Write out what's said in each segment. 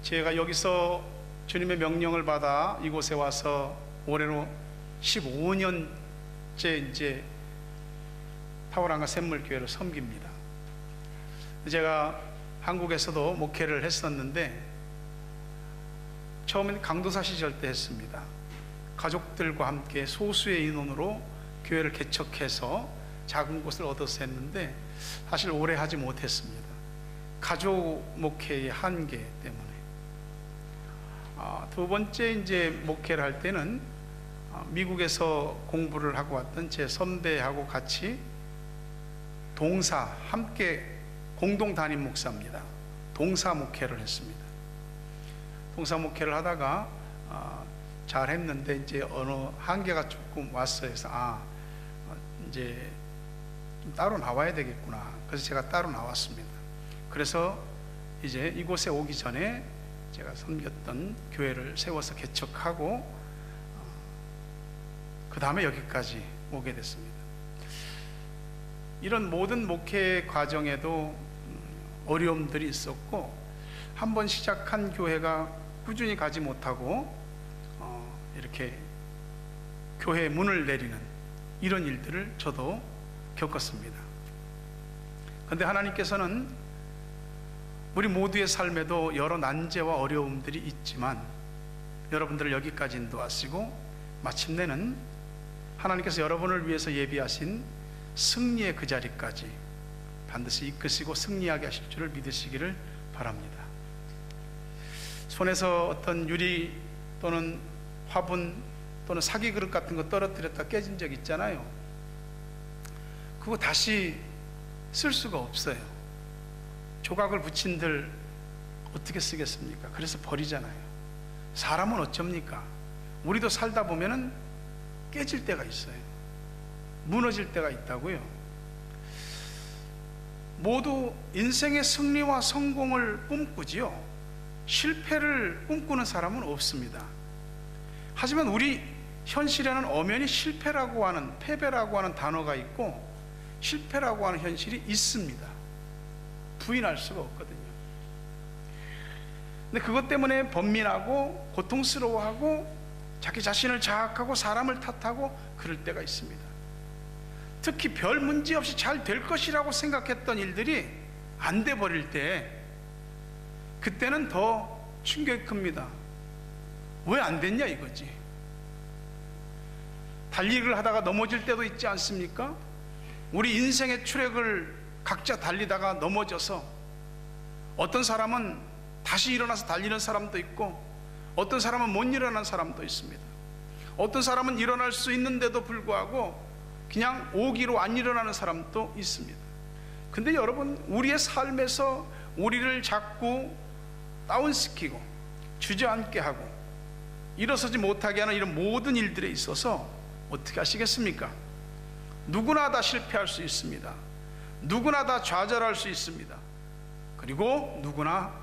제가 여기서 주님의 명령을 받아 이곳에 와서 올해로 15년째 이제 타워랑과 샘물교회를 섬깁니다. 제가 한국에서도 목회를 했었는데 처음엔 강도사 시절 때 했습니다. 가족들과 함께 소수의 인원으로 교회를 개척해서 작은 곳을 얻어서 했는데 사실 오래 하지 못했습니다. 가족 목회의 한계 때문에. 두 번째 이제 목회를 할 때는 미국에서 공부를 하고 왔던 제 선배하고 같이 동사 함께 공동 담임 목사입니다. 동사 목회를 했습니다. 동사 목회를 하다가 잘 했는데 이제 어느 한계가 조금 왔어요. 그래서 이제 좀 따로 나와야 되겠구나. 그래서 제가 따로 나왔습니다. 그래서 이제 이곳에 오기 전에 제가 섬겼던 교회를 세워서 개척하고 그 다음에 여기까지 오게 됐습니다. 이런 모든 목회 과정에도 어려움들이 있었고, 한번 시작한 교회가 꾸준히 가지 못하고 이렇게 교회의 문을 내리는 이런 일들을 저도 겪었습니다. 그런데 하나님께서는 우리 모두의 삶에도 여러 난제와 어려움들이 있지만 여러분들을 여기까지 인도하시고 마침내는 하나님께서 여러분을 위해서 예비하신 승리의 그 자리까지 반드시 이끄시고 승리하게 하실 줄을 믿으시기를 바랍니다. 손에서 어떤 유리 또는 화분 또는 사기 그릇 같은 거 떨어뜨렸다 깨진 적 있잖아요. 그거 다시 쓸 수가 없어요. 조각을 붙인들 어떻게 쓰겠습니까? 그래서 버리잖아요. 사람은 어쩝니까? 우리도 살다 보면은 깨질 때가 있어요. 무너질 때가 있다고요. 모두 인생의 승리와 성공을 꿈꾸지요. 실패를 꿈꾸는 사람은 없습니다. 하지만 우리 현실에는 엄연히 실패라고 하는, 패배라고 하는 단어가 있고 실패라고 하는 현실이 있습니다. 부인할 수가 없거든요. 근데 그것 때문에 번민하고 고통스러워하고 자기 자신을 자학하고 사람을 탓하고 그럴 때가 있습니다. 특히 별 문제 없이 잘 될 것이라고 생각했던 일들이 안 돼 버릴 때, 그때는 더 충격이 큽니다. 왜 안 됐냐 이거지. 달리기를 하다가 넘어질 때도 있지 않습니까? 우리 인생의 트랙을 각자 달리다가 넘어져서 어떤 사람은 다시 일어나서 달리는 사람도 있고 어떤 사람은 못 일어나는 사람도 있습니다. 어떤 사람은 일어날 수 있는데도 불구하고 그냥 오기로 안 일어나는 사람도 있습니다. 근데 여러분, 우리의 삶에서 우리를 자꾸 다운시키고 주저앉게 하고 일어서지 못하게 하는 이런 모든 일들에 있어서 어떻게 하시겠습니까? 누구나 다 실패할 수 있습니다. 누구나 다 좌절할 수 있습니다. 그리고 누구나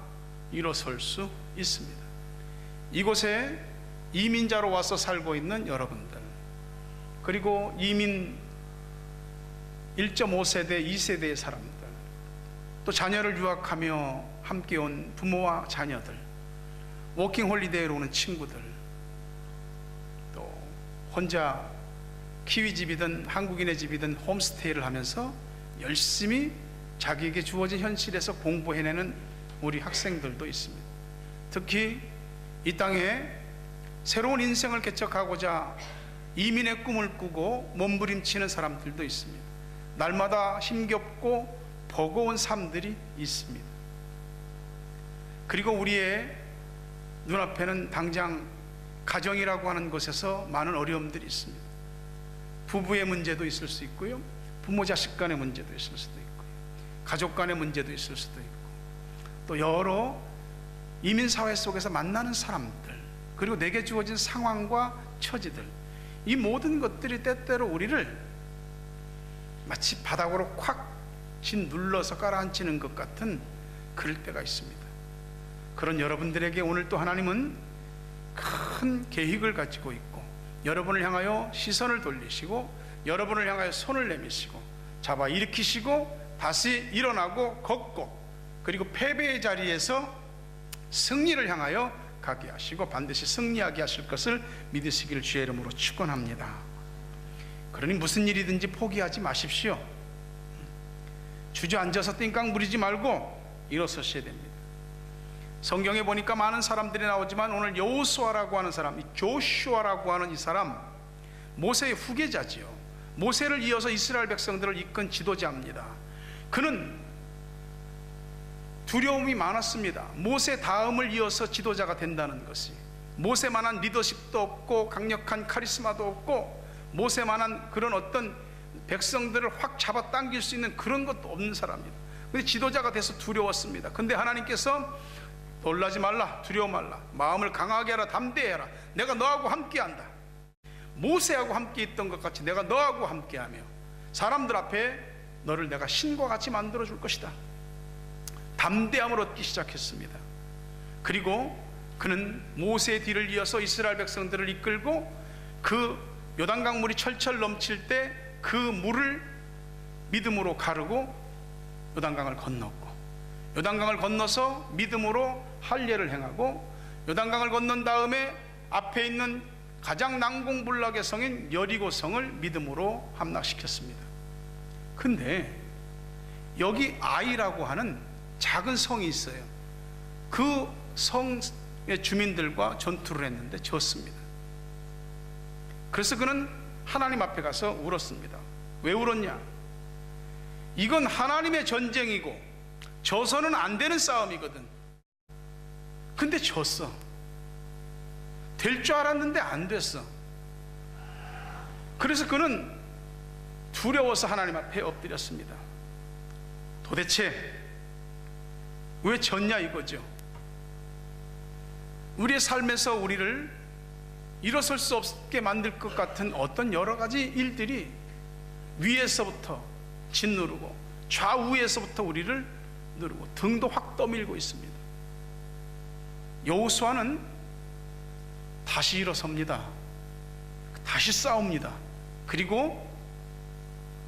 일어설 수 있습니다. 이곳에 이민자로 와서 살고 있는 여러분들, 그리고 이민 1.5세대, 2세대의 사람들, 또 자녀를 유학하며 함께 온 부모와 자녀들, 워킹홀리데이로 오는 친구들, 또 혼자 키위 집이든 한국인의 집이든 홈스테이를 하면서 열심히 자기에게 주어진 현실에서 공부해내는 우리 학생들도 있습니다. 특히 이 땅에 새로운 인생을 개척하고자 이민의 꿈을 꾸고 몸부림치는 사람들도 있습니다. 날마다 힘겹고 버거운 삶들이 있습니다. 그리고 우리의 눈앞에는 당장 가정이라고 하는 곳에서 많은 어려움들이 있습니다. 부부의 문제도 있을 수 있고요, 부모 자식 간의 문제도 있을 수도 있고요, 가족 간의 문제도 있을 수도 있고, 또 여러 이민사회 속에서 만나는 사람들, 그리고 내게 주어진 상황과 처지들, 이 모든 것들이 때때로 우리를 마치 바닥으로 콱 짓눌러서 깔아앉히는 것 같은 그럴 때가 있습니다. 그런 여러분들에게 오늘 또 하나님은 큰 계획을 가지고 있고 여러분을 향하여 시선을 돌리시고 여러분을 향하여 손을 내미시고 잡아 일으키시고 다시 일어나고 걷고, 그리고 패배의 자리에서 승리를 향하여 가게 하시고 반드시 승리하게 하실 것을 믿으시기를 주의 이름으로 축원합니다. 그러니 무슨 일이든지 포기하지 마십시오. 주저앉아서 띵깡 부리지 말고 일어서셔야 됩니다. 성경에 보니까 많은 사람들이 나오지만 오늘 여호수아라고 하는 사람, 이 조슈아라고 하는 이 사람, 모세의 후계자지요. 모세를 이어서 이스라엘 백성들을 이끈 지도자입니다. 그는 두려움이 많았습니다. 모세 다음을 이어서 지도자가 된다는 것이, 모세만한 리더십도 없고 강력한 카리스마도 없고 모세만한 그런 어떤 백성들을 확 잡아당길 수 있는 그런 것도 없는 사람입니다. 근데 지도자가 돼서 두려웠습니다. 근데 하나님께서 놀라지 말라, 두려워 말라, 마음을 강하게 하라, 담대해라, 내가 너하고 함께한다. 모세하고 함께 있던 것 같이 내가 너하고 함께하며 사람들 앞에 너를 내가 신과 같이 만들어 줄 것이다. 담대함을 얻기 시작했습니다. 그리고 그는 모세의 뒤를 이어서 이스라엘 백성들을 이끌고 그 요단강 물이 철철 넘칠 때 그 물을 믿음으로 가르고 요단강을 건넜고, 요단강을 건너서 믿음으로 할례를 행하고, 요단강을 건넌 다음에 앞에 있는 가장 난공불락의 성인 여리고성을 믿음으로 함락시켰습니다. 근데 여기 아이라고 하는 작은 성이 있어요. 그 성의 주민들과 전투를 했는데 졌습니다. 그래서 그는 하나님 앞에 가서 울었습니다. 왜 울었냐? 이건 하나님의 전쟁이고 져서는 안 되는 싸움이거든. 근데 졌어. 될 줄 알았는데 안 됐어. 그래서 그는 두려워서 하나님 앞에 엎드렸습니다. 도대체 왜 졌냐 이거죠. 우리의 삶에서 우리를 일어설 수 없게 만들 것 같은 어떤 여러 가지 일들이 위에서부터 짓누르고 좌우에서부터 우리를 누르고 등도 확 떠밀고 있습니다. 여호수아는 다시 일어섭니다. 다시 싸웁니다. 그리고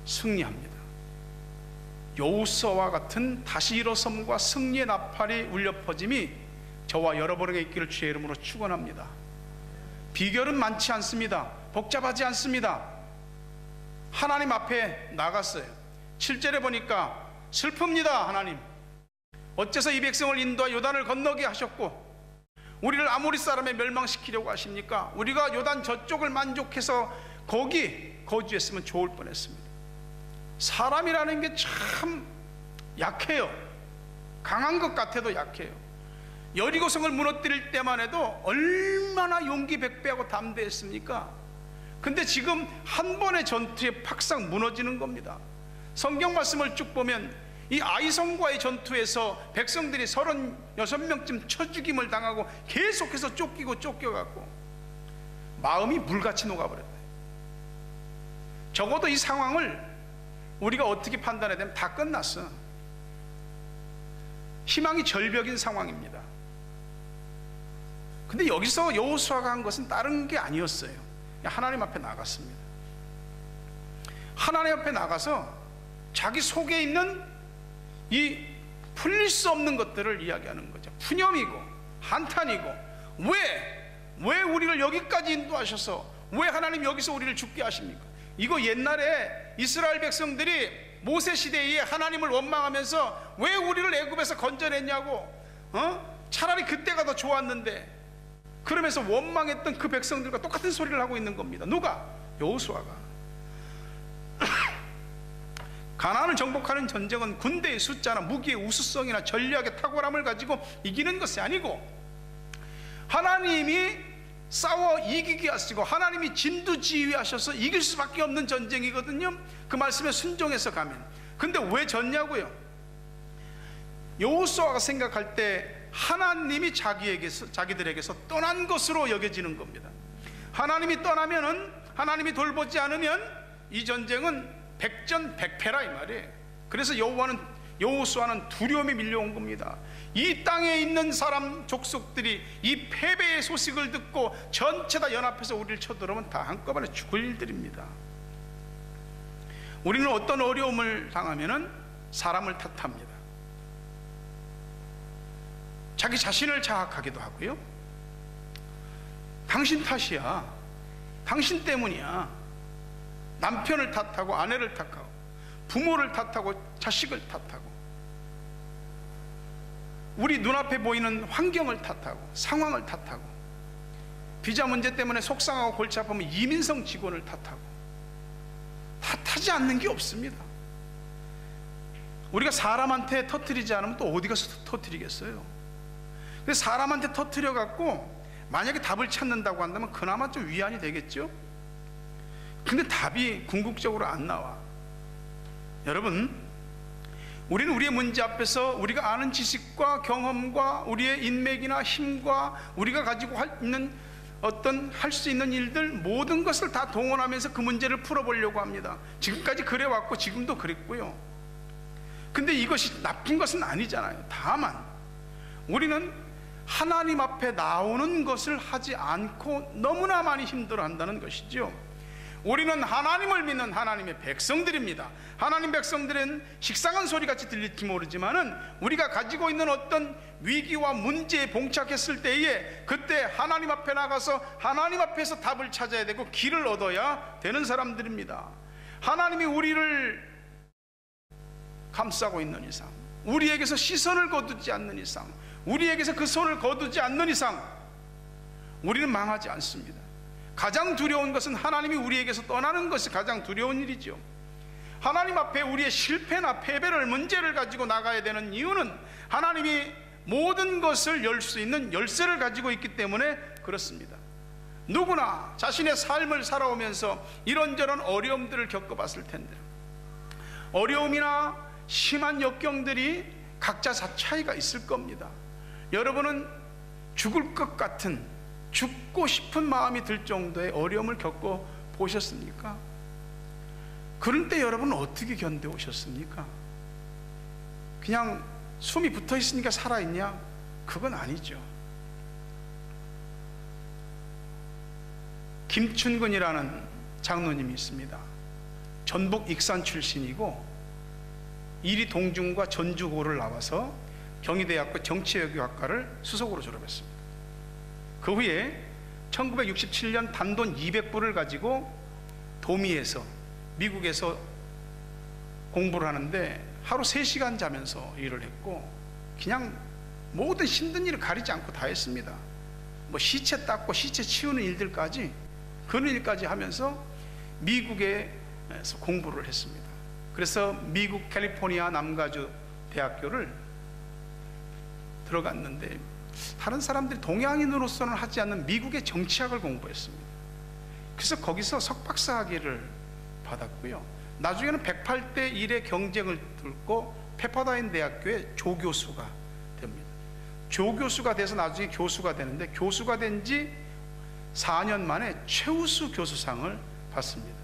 승리합니다. 여호수아와 같은 다시 일어섬과 승리의 나팔이 울려 퍼짐이 저와 여러분에게 있기를 주의 이름으로 축원합니다. 비결은 많지 않습니다. 복잡하지 않습니다. 하나님 앞에 나갔어요. 7절에 보니까 슬픕니다. 하나님 어째서 이 백성을 인도하 요단을 건너게 하셨고 우리를 아모리 사람에 멸망시키려고 하십니까? 우리가 요단 저쪽을 만족해서 거기 거주했으면 좋을 뻔했습니다. 사람이라는 게 참 약해요. 강한 것 같아도 약해요. 여리고성을 무너뜨릴 때만 해도 얼마나 용기 백배하고 담대했습니까? 근데 지금 한 번의 전투에 팍상 무너지는 겁니다. 성경 말씀을 쭉 보면 이 아이성과의 전투에서 백성들이 36명쯤 쳐 죽임을 당하고 계속해서 쫓기고 쫓겨갔고 마음이 물같이 녹아버렸다. 적어도 이 상황을 우리가 어떻게 판단해야 되면 다 끝났어. 희망이 절벽인 상황입니다. 근데 여기서 여호수아가 한 것은 다른 게 아니었어요. 하나님 앞에 나갔습니다. 하나님 앞에 나가서 자기 속에 있는 이 풀릴 수 없는 것들을 이야기하는 거죠. 푸념이고 한탄이고 왜 우리를 여기까지 인도하셔서 왜 하나님 여기서 우리를 죽게 하십니까? 이거 옛날에 이스라엘 백성들이 모세 시대에 하나님을 원망하면서 왜 우리를 애굽에서 건져냈냐고, 차라리 그때가 더 좋았는데 그러면서 원망했던 그 백성들과 똑같은 소리를 하고 있는 겁니다. 누가? 여호수아가. 가나안을 정복하는 전쟁은 군대의 숫자나 무기의 우수성이나 전략의 탁월함을 가지고 이기는 것이 아니고 하나님이 싸워 이기게 하시고 하나님이 진두지휘하셔서 이길 수밖에 없는 전쟁이거든요. 그 말씀에 순종해서 가면. 근데 왜 졌냐고요? 여호수아가 생각할 때 하나님이 자기들에게서 떠난 것으로 여겨지는 겁니다. 하나님이 떠나면은, 하나님이 돌보지 않으면 이 전쟁은 백전백패라 이 말이에요. 그래서 여호수아는 두려움이 밀려온 겁니다. 이 땅에 있는 사람 족속들이 이 패배의 소식을 듣고 전체 다 연합해서 우리를 쳐들어오면 다 한꺼번에 죽을 일들입니다. 우리는 어떤 어려움을 당하면은 사람을 탓합니다. 자기 자신을 자학하기도 하고요. 당신 탓이야, 당신 때문이야. 남편을 탓하고 아내를 탓하고 부모를 탓하고 자식을 탓하고 우리 눈앞에 보이는 환경을 탓하고 상황을 탓하고 비자 문제 때문에 속상하고 골치 아프면 이민성 직원을 탓하고 탓하지 않는 게 없습니다. 우리가 사람한테 터뜨리지 않으면 또 어디 가서 터뜨리겠어요? 그래서 사람한테 터뜨려 갖고 만약에 답을 찾는다고 한다면 그나마 좀 위안이 되겠죠? 근데 답이 궁극적으로 안 나와. 여러분, 우리는 우리의 문제 앞에서 우리가 아는 지식과 경험과 우리의 인맥이나 힘과 우리가 가지고 있는 할 수 있는 일들 모든 것을 다 동원하면서 그 문제를 풀어보려고 합니다. 지금까지 그래왔고 지금도 그랬고요. 근데 이것이 나쁜 것은 아니잖아요. 다만 우리는 하나님 앞에 나오는 것을 하지 않고 너무나 많이 힘들어한다는 것이죠. 우리는 하나님을 믿는 하나님의 백성들입니다. 하나님 백성들은 식상한 소리같이 들릴지 모르지만은 우리가 가지고 있는 어떤 위기와 문제에 봉착했을 때에 그때 하나님 앞에 나가서 하나님 앞에서 답을 찾아야 되고 길을 얻어야 되는 사람들입니다. 하나님이 우리를 감싸고 있는 이상, 우리에게서 시선을 거두지 않는 이상, 우리에게서 그 손을 거두지 않는 이상 우리는 망하지 않습니다. 가장 두려운 것은 하나님이 우리에게서 떠나는 것이 가장 두려운 일이죠. 하나님 앞에 우리의 실패나 패배를 문제를 가지고 나가야 되는 이유는 하나님이 모든 것을 열 수 있는 열쇠를 가지고 있기 때문에 그렇습니다. 누구나 자신의 삶을 살아오면서 이런저런 어려움들을 겪어봤을 텐데 어려움이나 심한 역경들이 각자 차이가 있을 겁니다. 여러분은 죽을 것 같은, 죽고 싶은 마음이 들 정도의 어려움을 겪어 보셨습니까? 그럴 때 여러분은 어떻게 견뎌 오셨습니까? 그냥 숨이 붙어 있으니까 살아있냐? 그건 아니죠. 김춘근이라는 장로님이 있습니다. 전북 익산 출신이고 이리 동중과 전주고를 나와서 경희대학교 정치외교학과를 수석으로 졸업했습니다. 그 후에 1967년 단돈 200불을 가지고 도미에서 미국에서 공부를 하는데 하루 3시간 자면서 일을 했고 그냥 모든 힘든 일을 가리지 않고 다 했습니다. 뭐 시체 닦고 시체 치우는 일들까지 그런 일까지 하면서 미국에서 공부를 했습니다. 그래서 미국 캘리포니아 남가주 대학교를 들어갔는데 다른 사람들이 동양인으로서는 하지 않는 미국의 정치학을 공부했습니다. 그래서 거기서 석박사 학위를 받았고요. 나중에는 108대 1의 경쟁을 뚫고 페퍼다인 대학교의 조교수가 됩니다. 조교수가 돼서 나중에 교수가 되는데 교수가 된 지 4년 만에 최우수 교수상을 받습니다.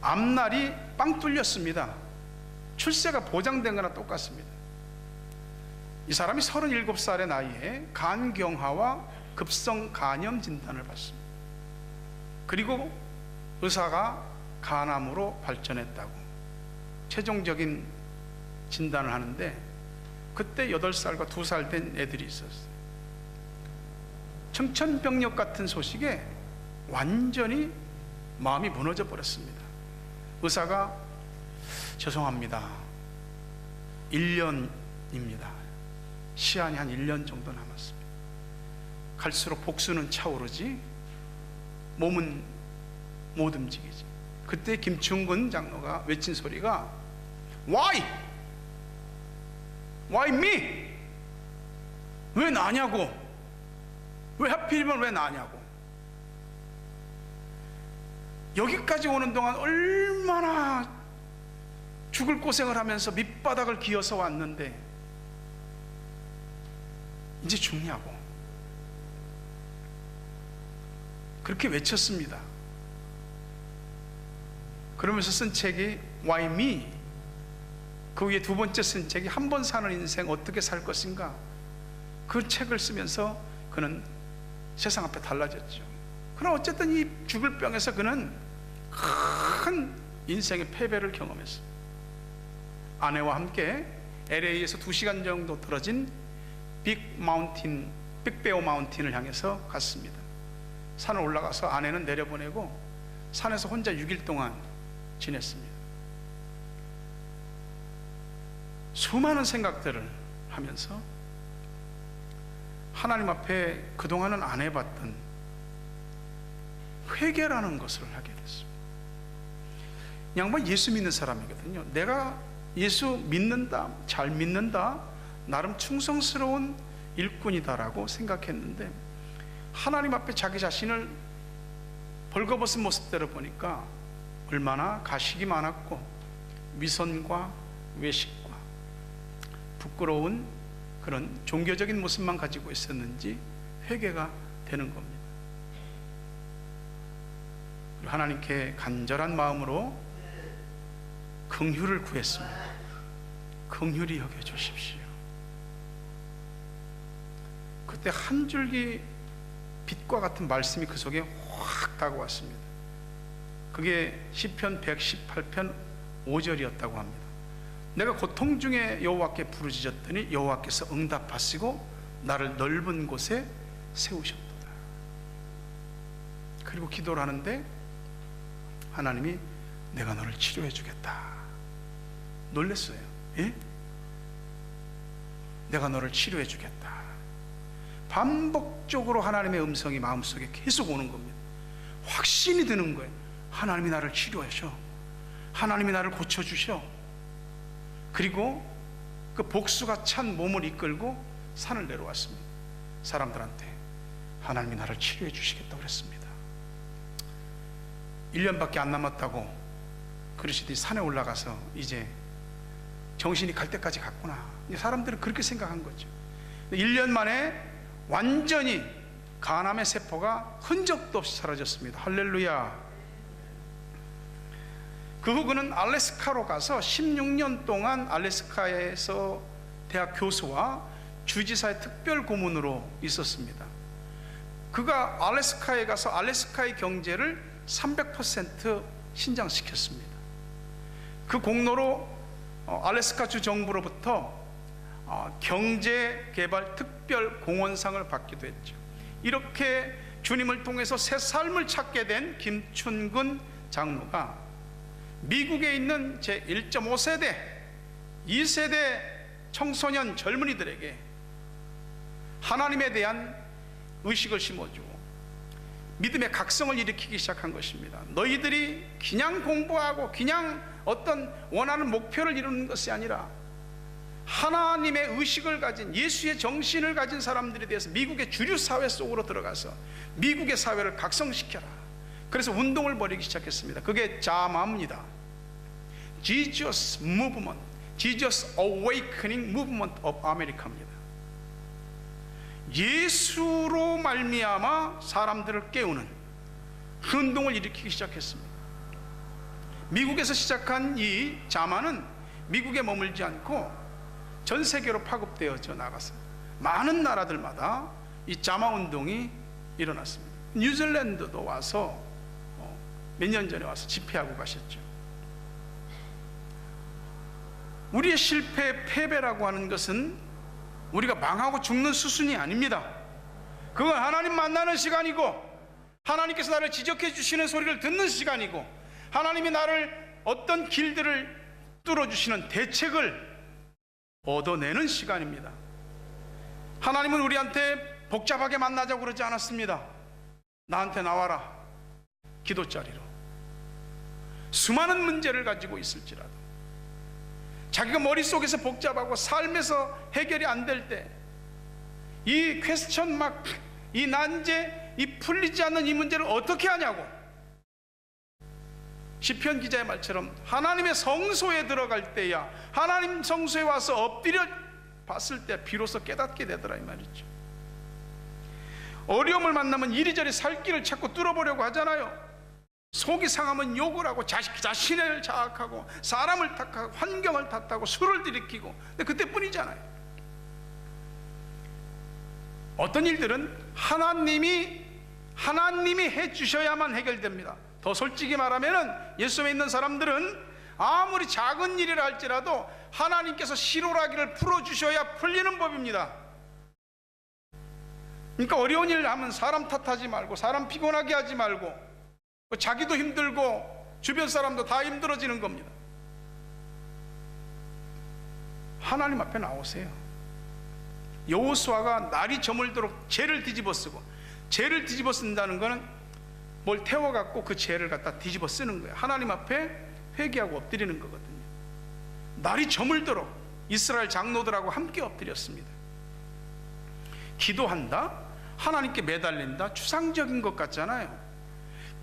앞날이 빵 뚫렸습니다. 출세가 보장된 거나 똑같습니다. 이 사람이 37살의 나이에 간경화와 급성 간염 진단을 받습니다. 그리고 의사가 간암으로 발전했다고 최종적인 진단을 하는데 그때 8살과 2살 된 애들이 있었어요. 청천벽력 같은 소식에 완전히 마음이 무너져 버렸습니다. 의사가 죄송합니다. 1년입니다. 시한이 한 1년 정도 남았습니다. 갈수록 복수는 차오르지 몸은 못 움직이지. 그때 김충근 장로가 외친 소리가 Why? Why me? 왜 나냐고. 왜 하필이면 왜 나냐고. 여기까지 오는 동안 얼마나 죽을 고생을 하면서 밑바닥을 기어서 왔는데 이제 죽냐고. 그렇게 외쳤습니다. 그러면서 쓴 책이 Why me? 그 위에 두 번째 쓴 책이 한 번 사는 인생 어떻게 살 것인가. 그 책을 쓰면서 그는 세상 앞에 달라졌죠. 그러나 어쨌든 이 죽을 병에서 그는 큰 인생의 패배를 경험했습니다. 아내와 함께 LA에서 2시간 정도 떨어진 빅베어 마운틴을 향해서 갔습니다. 산을 올라가서 아내는 내려보내고 산에서 혼자 6일 동안 지냈습니다. 수많은 생각들을 하면서 하나님 앞에 그동안은 안 해봤던 회개라는 것을 하게 됐습니다. 양반 예수 믿는 사람이거든요. 내가 예수 믿는다, 잘 믿는다, 나름 충성스러운 일꾼이다라고 생각했는데 하나님 앞에 자기 자신을 벌거벗은 모습대로 보니까 얼마나 가식이 많았고 위선과 외식과 부끄러운 그런 종교적인 모습만 가지고 있었는지 회개가 되는 겁니다. 그리고 하나님께 간절한 마음으로 긍휼을 구했습니다. 긍휼히 여겨주십시오. 그때 한 줄기 빛과 같은 말씀이 그 속에 확 다가왔습니다. 그게 시편 118편 5절이었다고 합니다. 내가 고통 중에 여호와께 부르짖었더니 여호와께서 응답하시고 나를 넓은 곳에 세우셨도다. 그리고 기도를 하는데 하나님이 내가 너를 치료해 주겠다. 놀랐어요. 예? 내가 너를 치료해 주겠다. 반복적으로 하나님의 음성이 마음속에 계속 오는 겁니다. 확신이 드는 거예요. 하나님이 나를 치료하셔. 하나님이 나를 고쳐주셔. 그리고 그 복수가 찬 몸을 이끌고 산을 내려왔습니다. 사람들한테 하나님이 나를 치료해 주시겠다고 그랬습니다. 1년밖에 안 남았다고 그러시더니 산에 올라가서 이제 정신이 갈 때까지 갔구나. 사람들은 그렇게 생각한 거죠. 1년 만에 완전히 간암의 세포가 흔적도 없이 사라졌습니다. 할렐루야. 그 후 그는 알래스카로 가서 16년 동안 알래스카에서 대학 교수와 주지사의 특별 고문으로 있었습니다. 그가 알래스카에 가서 알래스카의 경제를 300% 신장시켰습니다. 그 공로로 알래스카 주 정부로부터 경제개발 특별 공헌상을 받기도 했죠. 이렇게 주님을 통해서 새 삶을 찾게 된 김춘근 장로가 미국에 있는 제1.5세대, 2세대 청소년 젊은이들에게 하나님에 대한 의식을 심어주고 믿음의 각성을 일으키기 시작한 것입니다. 너희들이 그냥 공부하고 그냥 어떤 원하는 목표를 이루는 것이 아니라 하나님의 의식을 가진, 예수의 정신을 가진 사람들에 대해서 미국의 주류 사회 속으로 들어가서 미국의 사회를 각성시켜라. 그래서 운동을 벌이기 시작했습니다. 그게 자마입니다. Jesus Movement, Jesus Awakening Movement of America입니다. 예수로 말미암아 사람들을 깨우는 그 운동을 일으키기 시작했습니다. 미국에서 시작한 이 자마는 미국에 머물지 않고 전 세계로 파급되어져 나갔습니다. 많은 나라들마다 이 자마 운동이 일어났습니다. 뉴질랜드도 와서 몇 년 전에 와서 집회하고 가셨죠. 우리의 실패, 패배라고 하는 것은 우리가 망하고 죽는 수순이 아닙니다. 그건 하나님 만나는 시간이고 하나님께서 나를 지적해 주시는 소리를 듣는 시간이고 하나님이 나를 어떤 길들을 뚫어주시는 대책을 얻어내는 시간입니다. 하나님은 우리한테 복잡하게 만나자고 그러지 않았습니다. 나한테 나와라. 기도자리로. 수많은 문제를 가지고 있을지라도 자기가 머릿속에서 복잡하고 삶에서 해결이 안 될 때 이 퀘스천 마크, 이 난제, 이 풀리지 않는 이 문제를 어떻게 하냐고 시편 기자의 말처럼 하나님의 성소에 들어갈 때야 하나님 성소에 와서 엎드려 봤을 때 비로소 깨닫게 되더라 이 말이죠. 어려움을 만나면 이리저리 살 길을 찾고 뚫어보려고 하잖아요. 속이 상하면 욕을 하고 자신을 자학하고 사람을 탓하고 환경을 탓하고 술을 들이키고 근데 그때뿐이잖아요. 어떤 일들은 하나님이 해주셔야만 해결됩니다. 더 솔직히 말하면 예수 믿는 사람들은 아무리 작은 일이라 할지라도 하나님께서 실오라기를 풀어주셔야 풀리는 법입니다. 그러니까 어려운 일 하면 사람 탓하지 말고, 사람 피곤하게 하지 말고, 자기도 힘들고 주변 사람도 다 힘들어지는 겁니다. 하나님 앞에 나오세요. 여호수아가 날이 저물도록 죄를 뒤집어 쓰고, 죄를 뒤집어 쓴다는 것은 뭘 태워갖고 그 죄를 갖다 뒤집어 쓰는 거예요. 하나님 앞에 회개하고 엎드리는 거거든요. 날이 저물도록 이스라엘 장로들하고 함께 엎드렸습니다. 기도한다? 하나님께 매달린다? 추상적인 것 같잖아요.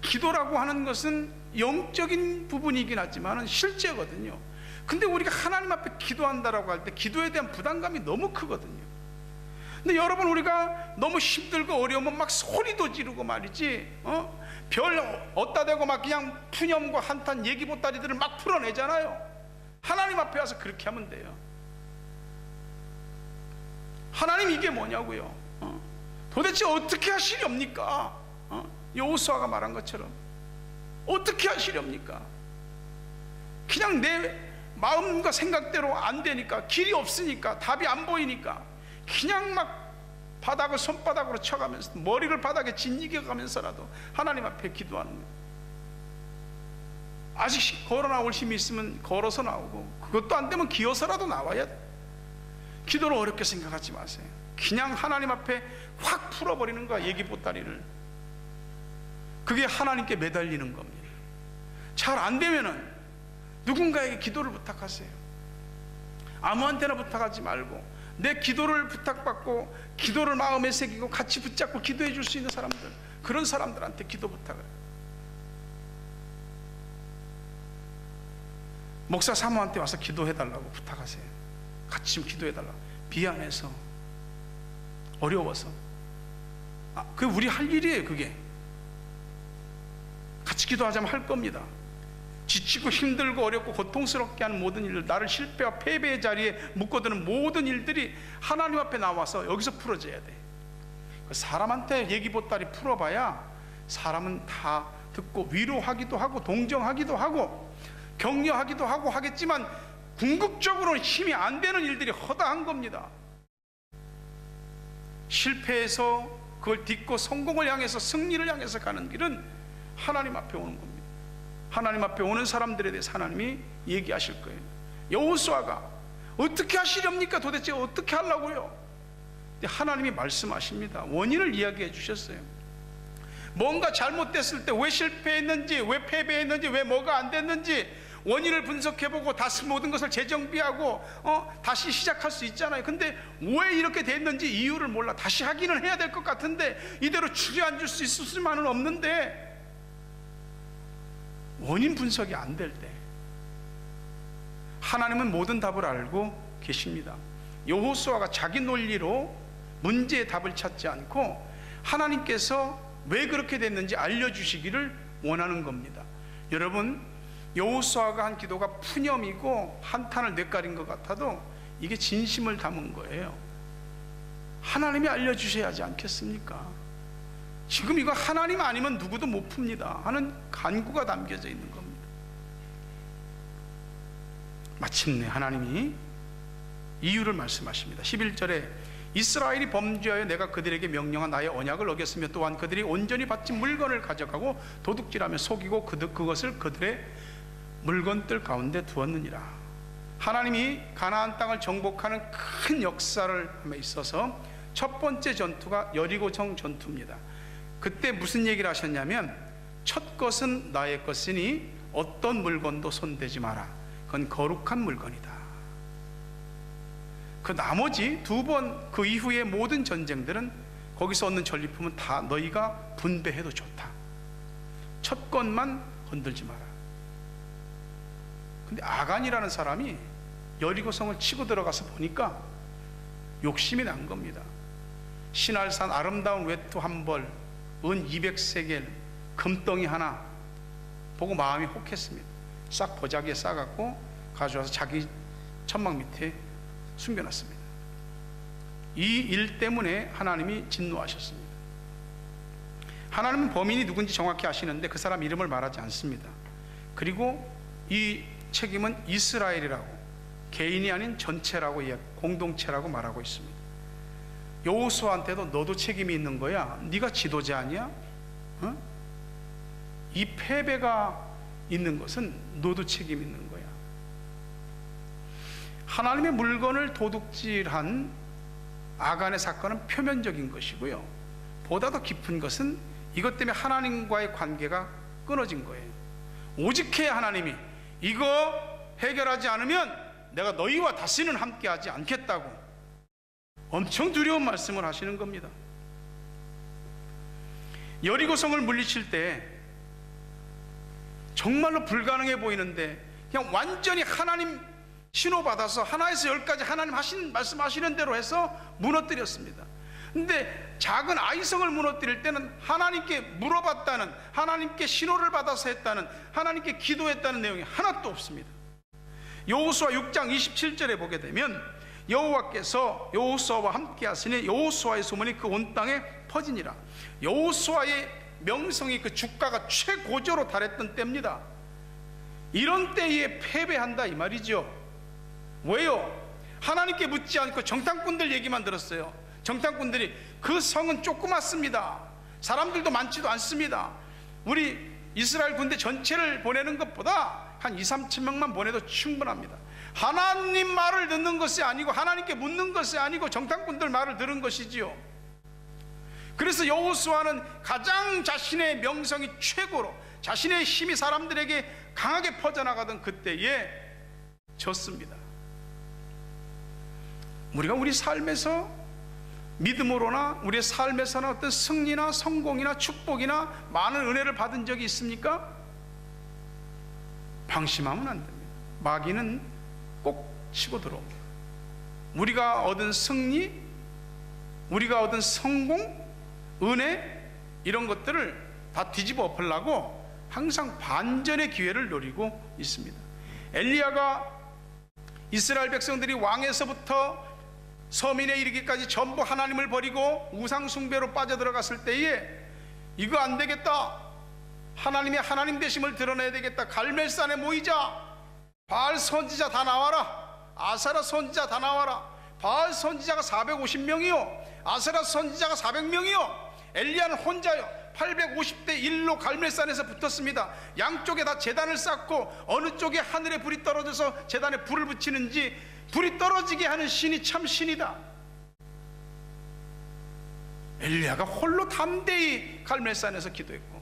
기도라고 하는 것은 영적인 부분이긴 하지만 실제거든요. 근데 우리가 하나님 앞에 기도한다라고 할 때 기도에 대한 부담감이 너무 크거든요. 근데 여러분, 우리가 너무 힘들고 어려우면 막 소리도 지르고 말이지, 별 어디다 대고 막 그냥 푸념과 한탄 얘기 보따리들을 막 풀어내잖아요. 하나님 앞에 와서 그렇게 하면 돼요. 하나님, 이게 뭐냐고요? 도대체 어떻게 하시렵니까? 여호수아가 말한 것처럼 어떻게 하시렵니까? 그냥 내 마음과 생각대로 안 되니까, 길이 없으니까, 답이 안 보이니까 그냥 막 바닥을 손바닥으로 쳐가면서 머리를 바닥에 짓이겨가면서라도 하나님 앞에 기도하는 거예요. 아직 걸어 나올 힘이 있으면 걸어서 나오고, 그것도 안 되면 기어서라도 나와야 돼. 기도를 어렵게 생각하지 마세요. 그냥 하나님 앞에 확 풀어버리는 거야, 얘기 보따리를. 그게 하나님께 매달리는 겁니다. 잘 안 되면은 누군가에게 기도를 부탁하세요. 아무한테나 부탁하지 말고 내 기도를 부탁받고 기도를 마음에 새기고 같이 붙잡고 기도해 줄 수 있는 사람들, 그런 사람들한테 기도 부탁을 해요. 목사 사모한테 와서 기도해달라고 부탁하세요. 같이 좀 기도해달라고. 미안해서, 어려워서. 그게 우리 할 일이에요. 그게 같이 기도하자면 할 겁니다. 지치고 힘들고 어렵고 고통스럽게 하는 모든 일들, 나를 실패와 패배의 자리에 묶어두는 모든 일들이 하나님 앞에 나와서 여기서 풀어져야 돼. 사람한테 얘기 보따리 풀어봐야 사람은 다 듣고 위로하기도 하고 동정하기도 하고 격려하기도 하고 하겠지만, 궁극적으로는 힘이 안 되는 일들이 허다한 겁니다. 실패해서 그걸 딛고 성공을 향해서, 승리를 향해서 가는 길은 하나님 앞에 오는 겁니다. 하나님 앞에 오는 사람들에 대해서 하나님이 얘기하실 거예요. 여호수아가 어떻게 하시렵니까? 도대체 어떻게 하려고요? 하나님이 말씀하십니다. 원인을 이야기해 주셨어요. 뭔가 잘못됐을 때 왜 실패했는지, 왜 패배했는지, 왜 뭐가 안 됐는지 원인을 분석해보고 다시 모든 것을 재정비하고 다시 시작할 수 있잖아요. 근데 왜 이렇게 됐는지 이유를 몰라. 다시 하기는 해야 될 것 같은데 이대로 주저앉을 수 있을 수만은 없는데, 원인 분석이 안 될 때 하나님은 모든 답을 알고 계십니다. 여호수아가 자기 논리로 문제의 답을 찾지 않고 하나님께서 왜 그렇게 됐는지 알려주시기를 원하는 겁니다. 여러분, 여호수아가 한 기도가 푸념이고 한탄을 뇌까린 것 같아도 이게 진심을 담은 거예요. 하나님이 알려주셔야 하지 않겠습니까? 지금 이거 하나님 아니면 누구도 못 풉니다 하는 간구가 담겨져 있는 겁니다. 마침내 하나님이 이유를 말씀하십니다. 11절에 이스라엘이 범죄하여 내가 그들에게 명령한 나의 언약을 어겼으며 또한 그들이 온전히 바친 물건을 가져가고 도둑질하며 속이고 그것을 그들의 물건들 가운데 두었느니라. 하나님이 가나안 땅을 정복하는 큰 역사를 함에 있어서 첫 번째 전투가 여리고성 전투입니다. 그때 무슨 얘기를 하셨냐면, 첫 것은 나의 것이니 어떤 물건도 손대지 마라. 그건 거룩한 물건이다. 그 나머지 두 번, 그 이후의 모든 전쟁들은 거기서 얻는 전리품은 다 너희가 분배해도 좋다. 첫 것만 건들지 마라. 근데 아간이라는 사람이 여리고성을 치고 들어가서 보니까 욕심이 난 겁니다. 신할산 아름다운 외투 한 벌, 은 200세겔, 금덩이 하나 보고 마음이 혹했습니다. 싹 보자기에 싸갖고 가져와서 자기 천막 밑에 숨겨놨습니다. 이 일 때문에 하나님이 진노하셨습니다. 하나님은 범인이 누군지 정확히 아시는데 그 사람 이름을 말하지 않습니다. 그리고 이 책임은 이스라엘이라고 개인이 아닌 전체라고, 공동체라고 말하고 있습니다. 여호수아한테도 너도 책임이 있는 거야. 네가 지도자 아니야? 어? 이 패배가 있는 것은 너도 책임 있는 거야. 하나님의 물건을 도둑질한 아간의 사건은 표면적인 것이고요, 보다 더 깊은 것은 이것 때문에 하나님과의 관계가 끊어진 거예요. 오직해야 하나님이 이거 해결하지 않으면 내가 너희와 다시는 함께하지 않겠다고 엄청 두려운 말씀을 하시는 겁니다. 여리고성을 물리칠 때 정말로 불가능해 보이는데 그냥 완전히 하나님 신호받아서 하나에서 열까지 하나님 말씀하시는 대로 해서 무너뜨렸습니다. 근데 작은 아이성을 무너뜨릴 때는 하나님께 물어봤다는, 하나님께 신호를 받아서 했다는, 하나님께 기도했다는 내용이 하나도 없습니다. 여호수아 6장 27절에 보게 되면 여호와께서 여호수아와 함께 하시니 여호수아의 소문이 그 온 땅에 퍼지니라. 여호수아의 명성이 그 주가가 최고조로 달했던 때입니다. 이런 때에 패배한다 이 말이죠. 왜요? 하나님께 묻지 않고 정탐꾼들 얘기만 들었어요. 정탐꾼들이 그 성은 조그맣습니다. 사람들도 많지도 않습니다. 우리 이스라엘 군대 전체를 보내는 것보다 한 2, 3천 명만 보내도 충분합니다. 하나님 말을 듣는 것이 아니고 하나님께 묻는 것이 아니고 정탐꾼들 말을 들은 것이지요. 그래서 여호수아는 가장 자신의 명성이 최고로, 자신의 힘이 사람들에게 강하게 퍼져나가던 그때에 졌습니다. 우리가 우리 삶에서 믿음으로나 우리의 삶에서나 어떤 승리나 성공이나 축복이나 많은 은혜를 받은 적이 있습니까? 방심하면 안 됩니다. 마귀는 꼭 치고 들어옵니다. 우리가 얻은 승리, 우리가 얻은 성공, 은혜, 이런 것들을 다 뒤집어 엎으려고 항상 반전의 기회를 노리고 있습니다. 엘리야가 이스라엘 백성들이 왕에서부터 서민에 이르기까지 전부 하나님을 버리고 우상 숭배로 빠져들어갔을 때에 이거 안 되겠다, 하나님의 하나님 되심을 드러내야 되겠다, 갈멜산에 모이자, 바알 선지자 다 나와라, 아세라 선지자 다 나와라. 바알 선지자가 450명이요 아세라 선지자가 400명이요 엘리야는 혼자요 850대 1로 갈멜산에서 붙었습니다. 양쪽에 다 제단을 쌓고 어느 쪽에 하늘에 불이 떨어져서 제단에 불을 붙이는지 불이 떨어지게 하는 신이 참 신이다. 엘리야가 홀로 담대히 갈멜산에서 기도했고,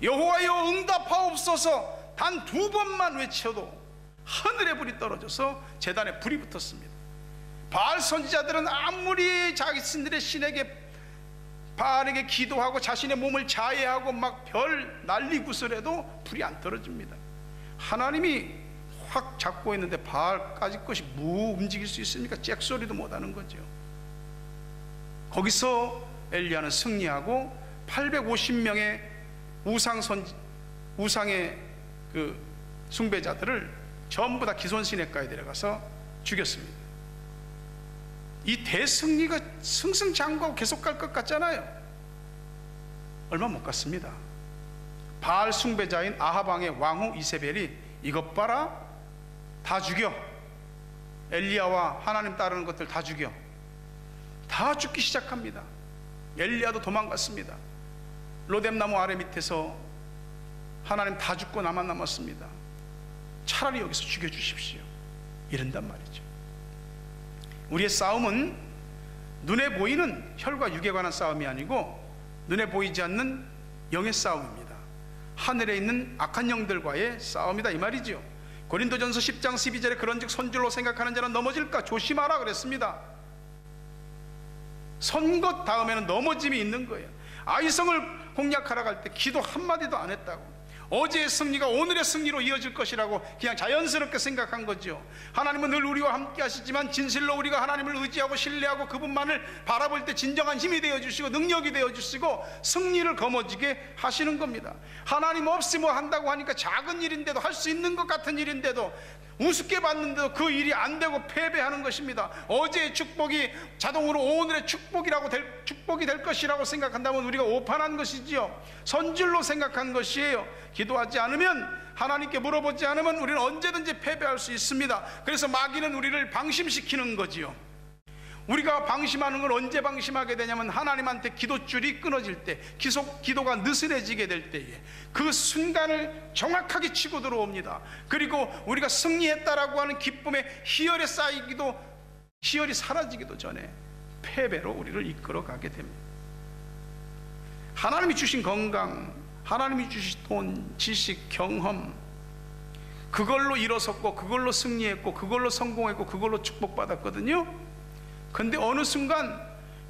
여호와여 응답하옵소서 단 2번만 외쳐도 하늘에 불이 떨어져서 제단에 불이 붙었습니다. 바알 선지자들은 아무리 자신들의 신에게, 바알에게 기도하고 자신의 몸을 자해하고 막 별 난리 구슬해도 불이 안 떨어집니다. 하나님이 확 잡고 있는데 바알까지 것이 뭐 움직일 수 있습니까? 잭소리도 못하는 거죠. 거기서 엘리야는 승리하고 850명의 우상의 그 숭배자들을 전부 다 기손시내가에 데려가서 죽였습니다. 이 대승리가 승승장구하고 계속 갈 것 같잖아요. 얼마 못 갔습니다. 바알 숭배자인 아합 왕의 왕후 이세벨이 이것 봐라, 다 죽여, 엘리야와 하나님 따르는 것들 다 죽여, 다 죽기 시작합니다. 엘리야도 도망갔습니다. 로뎀나무 아래 밑에서 하나님 다 죽고 나만 남았습니다. 차라리 여기서 죽여주십시오, 이런단 말이죠. 우리의 싸움은 눈에 보이는 혈과 육에 관한 싸움이 아니고 눈에 보이지 않는 영의 싸움입니다. 하늘에 있는 악한 영들과의 싸움이다 이 말이죠. 고린도전서 10장 12절에 그런즉 선줄로 생각하는 자는 넘어질까 조심하라 그랬습니다. 선 것 다음에는 넘어짐이 있는 거예요. 아이성을 공략하러 갈 때 기도 한마디도 안 했다고, 어제의 승리가 오늘의 승리로 이어질 것이라고 그냥 자연스럽게 생각한 거죠. 하나님은 늘 우리와 함께 하시지만 진실로 우리가 하나님을 의지하고 신뢰하고 그분만을 바라볼 때 진정한 힘이 되어주시고 능력이 되어주시고 승리를 거머쥐게 하시는 겁니다. 하나님 없이 뭐 한다고 하니까 작은 일인데도, 할 수 있는 것 같은 일인데도 우습게 봤는데도 그 일이 안 되고 패배하는 것입니다. 어제의 축복이 자동으로 오늘의 축복이 될 것이라고 생각한다면 우리가 오판한 것이지요. 선줄로 생각한 것이에요. 기도하지 않으면, 하나님께 물어보지 않으면 우리는 언제든지 패배할 수 있습니다. 그래서 마귀는 우리를 방심시키는 거지요. 우리가 방심하는 걸 언제 방심하게 되냐면 하나님한테 기도줄이 끊어질 때, 기도가 느슨해지게 될 때에 그 순간을 정확하게 치고 들어옵니다. 그리고 우리가 승리했다라고 하는 기쁨에 희열이 사라지기도 전에 패배로 우리를 이끌어가게 됩니다. 하나님이 주신 건강, 하나님이 주신 돈, 지식, 경험, 그걸로 일어섰고, 그걸로 승리했고, 그걸로 성공했고, 그걸로 축복받았거든요. 근데 어느 순간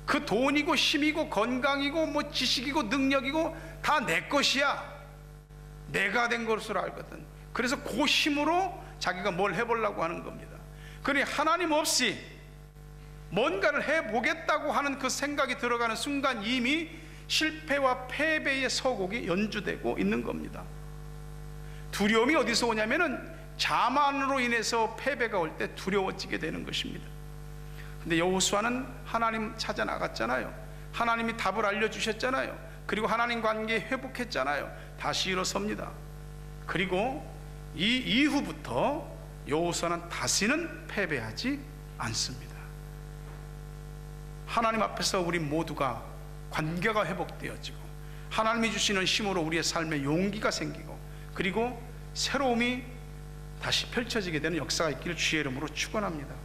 그 돈이고 힘이고 건강이고 뭐 지식이고 능력이고 다 내 것이야, 내가 된 것으로 알거든. 그래서 그 힘으로 자기가 뭘 해보려고 하는 겁니다. 그러니 하나님 없이 뭔가를 해보겠다고 하는 그 생각이 들어가는 순간 이미 실패와 패배의 서곡이 연주되고 있는 겁니다. 두려움이 어디서 오냐면은 자만으로 인해서 패배가 올 때 두려워지게 되는 것입니다. 근데 여호수아는 하나님 찾아 나갔잖아요. 하나님이 답을 알려주셨잖아요. 그리고 하나님 관계 회복했잖아요. 다시 일어섭니다. 그리고 이 이후부터 여호수아는 다시는 패배하지 않습니다. 하나님 앞에서 우리 모두가 관계가 회복되어지고, 하나님이 주시는 힘으로 우리의 삶에 용기가 생기고, 그리고 새로움이 다시 펼쳐지게 되는 역사가 있기를 주의 이름으로 축원합니다.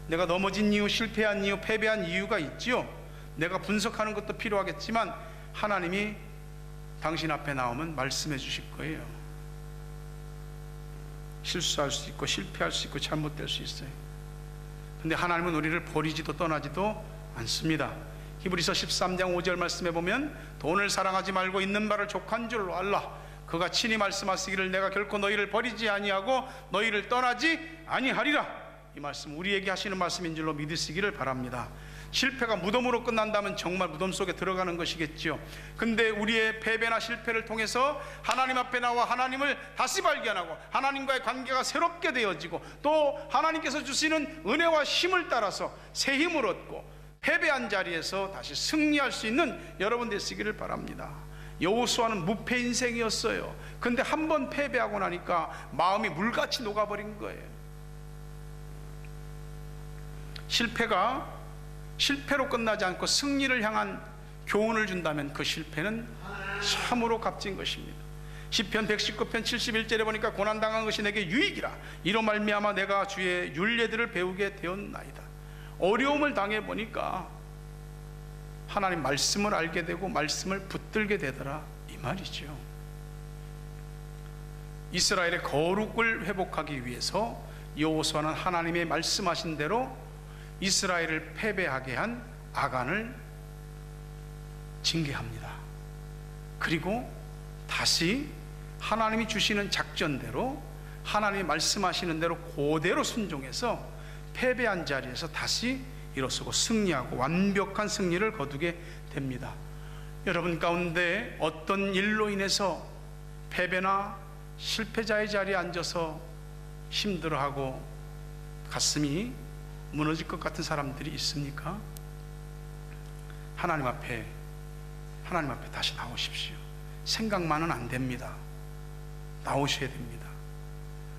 내가 넘어진 이유, 실패한 이유, 패배한 이유가 있지요. 내가 분석하는 것도 필요하겠지만 하나님이 당신 앞에 나오면 말씀해 주실 거예요. 실수할 수 있고 실패할 수 있고 잘못될 수 있어요. 근데 하나님은 우리를 버리지도 떠나지도 않습니다. 히브리서 13장 5절 말씀해 보면, 돈을 사랑하지 말고 있는 바를 족한 줄로 알라. 그가 친히 말씀하시기를 내가 결코 너희를 버리지 아니하고 너희를 떠나지 아니하리라. 이 말씀 우리에게 하시는 말씀인 줄로 믿으시기를 바랍니다. 실패가 무덤으로 끝난다면 정말 무덤 속에 들어가는 것이겠지요. 근데 우리의 패배나 실패를 통해서 하나님 앞에 나와 하나님을 다시 발견하고 하나님과의 관계가 새롭게 되어지고, 또 하나님께서 주시는 은혜와 힘을 따라서 새 힘을 얻고 패배한 자리에서 다시 승리할 수 있는 여러분 되시기를 바랍니다. 여호수아는 무패 인생이었어요. 근데 한 번 패배하고 나니까 마음이 물같이 녹아버린 거예요. 실패가 실패로 끝나지 않고 승리를 향한 교훈을 준다면 그 실패는 참으로 값진 것입니다. 시편 119편 71절에 보니까 고난당한 것이 내게 유익이라. 이로 말미암아 내가 주의 율례들을 배우게 되었나이다. 어려움을 당해보니까 하나님 말씀을 알게 되고 말씀을 붙들게 되더라, 이 말이죠. 이스라엘의 거룩을 회복하기 위해서 여호수아는 하나님의 말씀하신 대로 이스라엘을 패배하게 한 아간을 징계합니다. 그리고 다시 하나님이 주시는 작전대로, 하나님이 말씀하시는 대로 그대로 순종해서 패배한 자리에서 다시 일어서고 승리하고 완벽한 승리를 거두게 됩니다. 여러분 가운데 어떤 일로 인해서 패배나 실패자의 자리에 앉아서 힘들어하고 가슴이 무너질 것 같은 사람들이 있습니까? 하나님 앞에 다시 나오십시오. 생각만은 안 됩니다. 나오셔야 됩니다.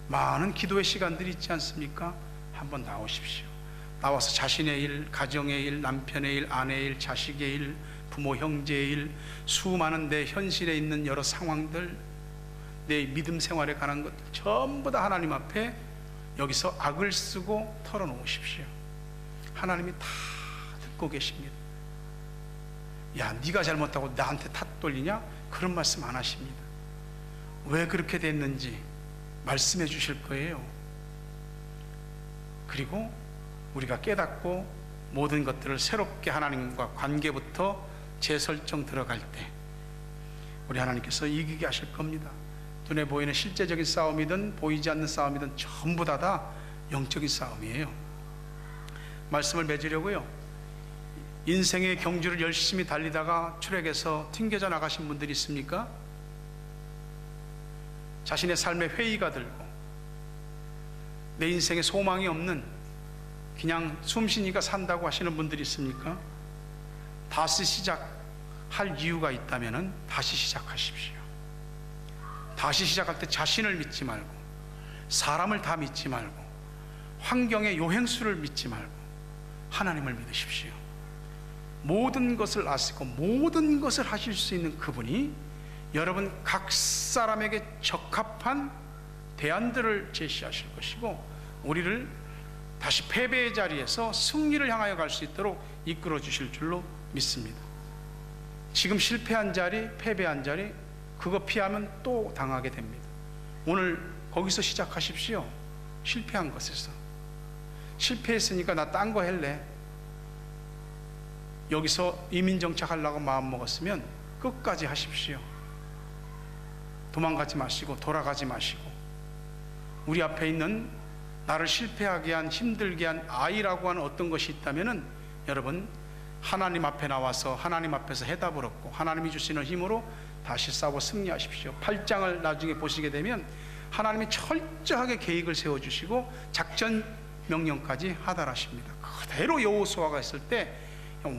많은 기도의 시간들이 있지 않습니까? 한번 나오십시오. 나와서 자신의 일, 가정의 일, 남편의 일, 아내의 일, 자식의 일, 부모 형제의 일, 수많은 내 현실에 있는 여러 상황들, 내 믿음 생활에 관한 것들 전부 다 하나님 앞에 여기서 악을 쓰고 털어놓으십시오. 하나님이 다 듣고 계십니다. 야, 네가 잘못하고 나한테 탓 돌리냐? 그런 말씀 안 하십니다. 왜 그렇게 됐는지 말씀해 주실 거예요. 그리고 우리가 깨닫고 모든 것들을 새롭게 하나님과 관계부터 재설정 들어갈 때 우리 하나님께서 이기게 하실 겁니다. 눈에 보이는 실제적인 싸움이든 보이지 않는 싸움이든 전부 다 영적인 싸움이에요. 말씀을 맺으려고요. 인생의 경주를 열심히 달리다가 트랙에서 튕겨져 나가신 분들이 있습니까? 자신의 삶에 회의가 들고 내 인생에 소망이 없는, 그냥 숨 쉬니까 산다고 하시는 분들이 있습니까? 다시 시작할 이유가 있다면 다시 시작하십시오. 다시 시작할 때 자신을 믿지 말고, 사람을 다 믿지 말고, 환경의 요행수를 믿지 말고 하나님을 믿으십시오. 모든 것을 아시고 모든 것을 하실 수 있는 그분이 여러분 각 사람에게 적합한 대안들을 제시하실 것이고, 우리를 다시 패배의 자리에서 승리를 향하여 갈 수 있도록 이끌어 주실 줄로 믿습니다. 지금 실패한 자리, 패배한 자리, 그거 피하면 또 당하게 됩니다. 오늘 거기서 시작하십시오. 실패한 것에서. 실패했으니까 나 딴 거 할래. 여기서 이민 정착하려고 마음 먹었으면 끝까지 하십시오. 도망가지 마시고 돌아가지 마시고, 우리 앞에 있는 나를 실패하게 한, 힘들게 한 아이라고 하는 어떤 것이 있다면은 여러분 하나님 앞에 나와서 하나님 앞에서 해답을 얻고 하나님이 주시는 힘으로 다시 싸워 승리하십시오. 8장을 나중에 보시게 되면 하나님이 철저하게 계획을 세워주시고 작전 명령까지 하달하십니다. 그대로 여호수아가 했을 때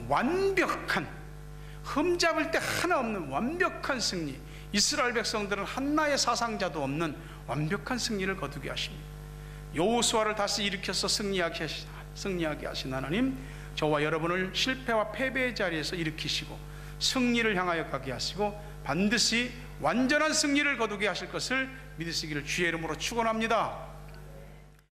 완벽한, 흠잡을 데 하나 없는 완벽한 승리, 이스라엘 백성들은 한나의 사상자도 없는 완벽한 승리를 거두게 하십니다. 여호수아를 다시 일으켜서 승리하게 하신 하나님, 저와 여러분을 실패와 패배의 자리에서 일으키시고 승리를 향하여 가게 하시고 반드시 완전한 승리를 거두게 하실 것을 믿으시기를 주의 이름으로 축원합니다.